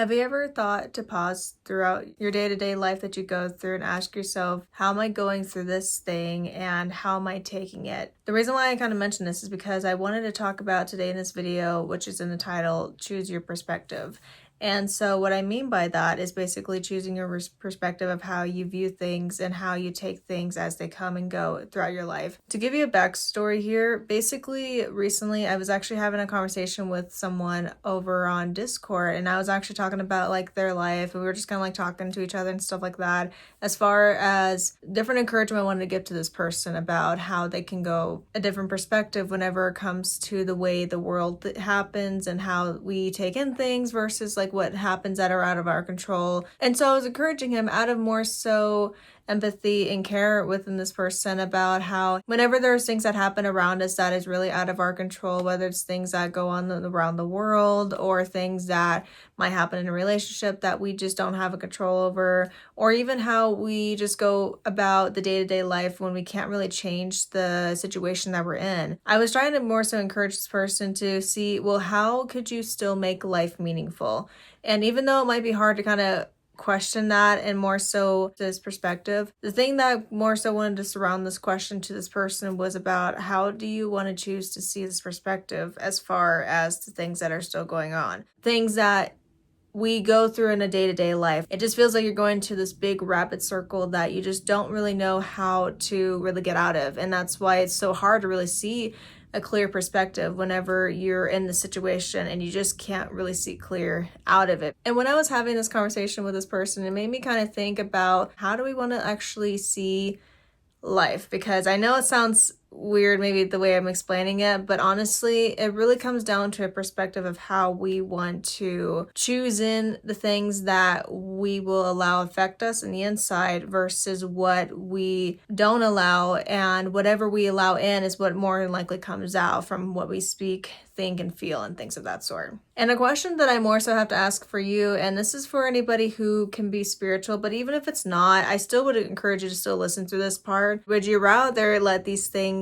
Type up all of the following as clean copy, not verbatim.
Have you ever thought to pause throughout your day-to-day life that you go through and ask yourself, how am I going through this thing and how am I taking it? The reason why I kind of mention this is because I wanted to talk about today in this video, which is in the title, Choose Your Perspective. And so what I mean by that is basically choosing your perspective of how you view things and how you take things as they come and go throughout your life. To give you a backstory here, basically recently I was actually having a conversation with someone over on Discord, and I was actually talking about like their life, and we were just kind of like talking to each other and stuff like that, as far as different encouragement I wanted to give to this person about how they can go a different perspective whenever it comes to the way the world happens and how we take in things versus like what happens that are out of our control. And so I was encouraging him out of more so empathy and care within this person about how whenever there's things that happen around us that is really out of our control, whether it's things that go on around the world or things that might happen in a relationship that we just don't have a control over, or even how we just go about the day-to-day life when we can't really change the situation that we're in. I was trying to more so encourage this person to see, well, how could you still make life meaningful? And even though it might be hard to kind of question that and more so this perspective, the thing that I more so wanted to surround this question to this person was about how do you want to choose to see this perspective as far as the things that are still going on, things that we go through in a day-to-day life. It just feels like you're going to this big rapid circle that you just don't really know how to really get out of, and that's why it's so hard to really see a clear perspective whenever you're in the situation and you just can't really see clear out of it. And when I was having this conversation with this person, it made me kind of think about how do we want to actually see life? Because I know it sounds weird maybe the way I'm explaining it, but honestly it really comes down to a perspective of how we want to choose in the things that we will allow affect us in the inside versus what we don't allow, and whatever we allow in is what more than likely comes out from what we speak, think, and feel, and things of that sort. And a question that I more so have to ask for you, and this is for anybody who can be spiritual, but even if it's not, I still would encourage you to still listen through this part. Would you rather let these things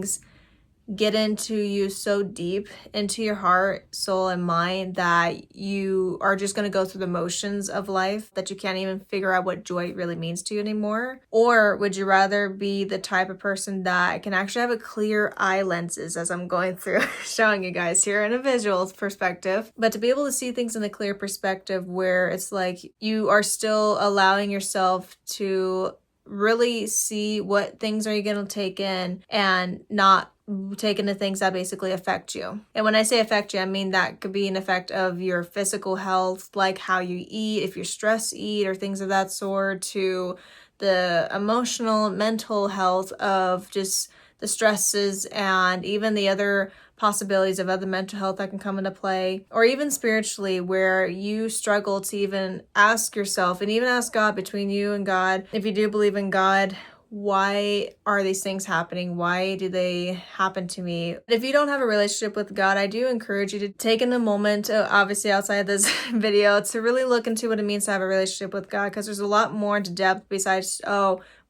get into you so deep into your heart, soul, and mind that you are just going to go through the motions of life that you can't even figure out what joy really means to you anymore? Or would you rather be the type of person that can actually have a clear eye lenses, as I'm going through showing you guys here in a visual perspective, but to be able to see things in a clear perspective where it's like you are still allowing yourself to really see what things are you going to take in and not take into things that basically affect you. And when I say affect you, I mean that could be an effect of your physical health, like how you eat, if you're stressed eat or things of that sort, to the emotional, mental health of just the stresses and even the other possibilities of other mental health that can come into play, or even spiritually where you struggle to even ask yourself and even ask God, between you and God, if you do believe in God, why are these things happening? Why do they happen to me? If you don't have a relationship with God, I do encourage you to take in a moment, obviously outside this video, to really look into what it means to have a relationship with God, because there's a lot more into depth besides,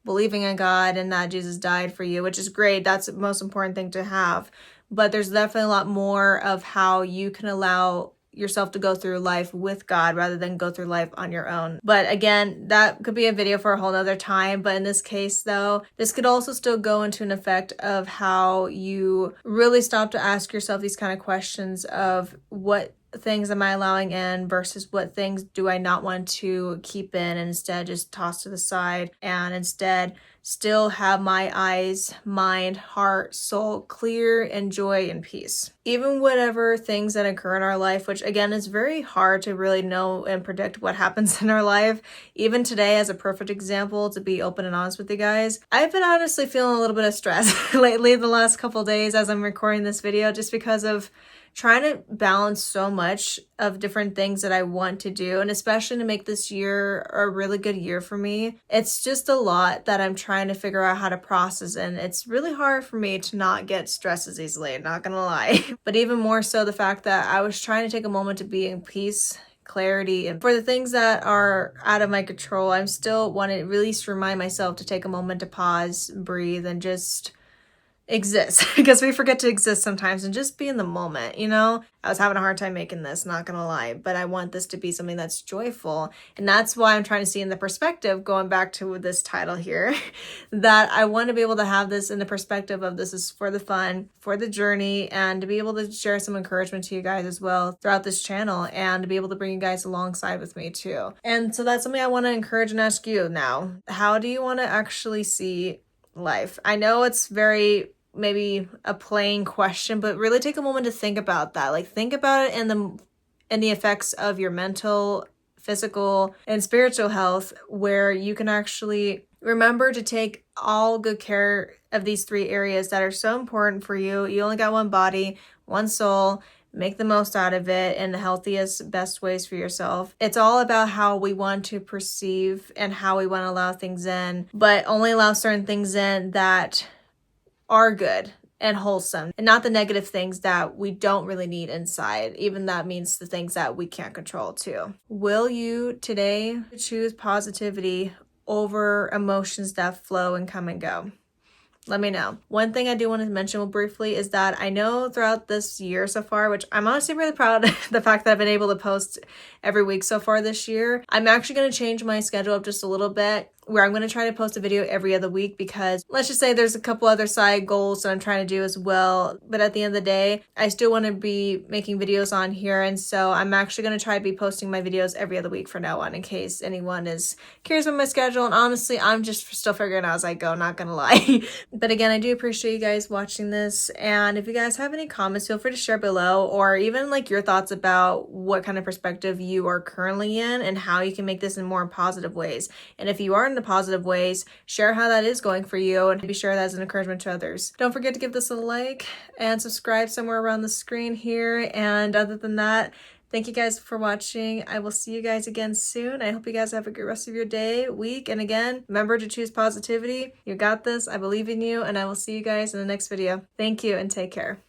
believing in God and that Jesus died for you, which is great. That's the most important thing to have. But there's definitely a lot more of how you can allow yourself to go through life with God rather than go through life on your own. But again, that could be a video for a whole nother time. But in this case though, this could also still go into an effect of how you really stop to ask yourself these kind of questions of what things am I allowing in versus what things do I not want to keep in, and instead just toss to the side, and instead still have my eyes, mind, heart, soul clear and joy and peace. Even whatever things that occur in our life, which again is very hard to really know and predict what happens in our life. Even today, as a perfect example, to be open and honest with you guys, I've been honestly feeling a little bit of stress lately the last couple days as I'm recording this video, just because of trying to balance so much of different things that I want to do, and especially to make this year a really good year for me. It's just a lot that I'm trying to figure out how to process, and it's really hard for me to not get stressed as easily, not gonna lie. But even more so the fact that I was trying to take a moment to be in peace, clarity, and for the things that are out of my control, I'm still wanting to at least remind myself to take a moment to pause, breathe, and just exist because we forget to exist sometimes and just be in the moment, you know? I was having a hard time making this, not gonna lie, but I want this to be something that's joyful. And that's why I'm trying to see in the perspective, going back to this title here, that I want to be able to have this in the perspective of this is for the fun, for the journey, and to be able to share some encouragement to you guys as well throughout this channel, and to be able to bring you guys alongside with me too. And so that's something I want to encourage and ask you now. How do you want to actually see life? I know it's very maybe a plain question, but really take a moment to think about that. Like, think about it in the effects of your mental, physical, and spiritual health, where you can actually remember to take all good care of these 3 areas that are so important for you. You only got one body, one soul. Make the most out of it in the healthiest, best ways for yourself. It's all about how we want to perceive and how we want to allow things in, but only allow certain things in that are good and wholesome, and not the negative things that we don't really need inside. Even that means the things that we can't control too. Will you today choose positivity over emotions that flow and come and go? Let me know. One thing I do want to mention briefly is that I know throughout this year so far, which I'm honestly really proud of the fact that I've been able to post every week so far this year, I'm actually going to change my schedule up just a little bit, where I'm going to try to post a video every other week, because let's just say there's a couple other side goals that I'm trying to do as well. But at the end of the day, I still want to be making videos on here. And so I'm actually going to try to be posting my videos every other week from now on, in case anyone is curious about my schedule. And honestly, I'm just still figuring out as I go, not going to lie. But again, I do appreciate you guys watching this. And if you guys have any comments, feel free to share below, or even like your thoughts about what kind of perspective you are currently in and how you can make this in more positive ways. And if you are in the positive ways, share how that is going for you, and be sure that as an encouragement to others. Don't forget to give this a like and subscribe somewhere around the screen here. And other than that, thank you guys for watching. I will see you guys again soon. I hope you guys have a good rest of your day, week. And again, remember to choose positivity. You got this. I believe in you. And I will see you guys in the next video. Thank you and take care.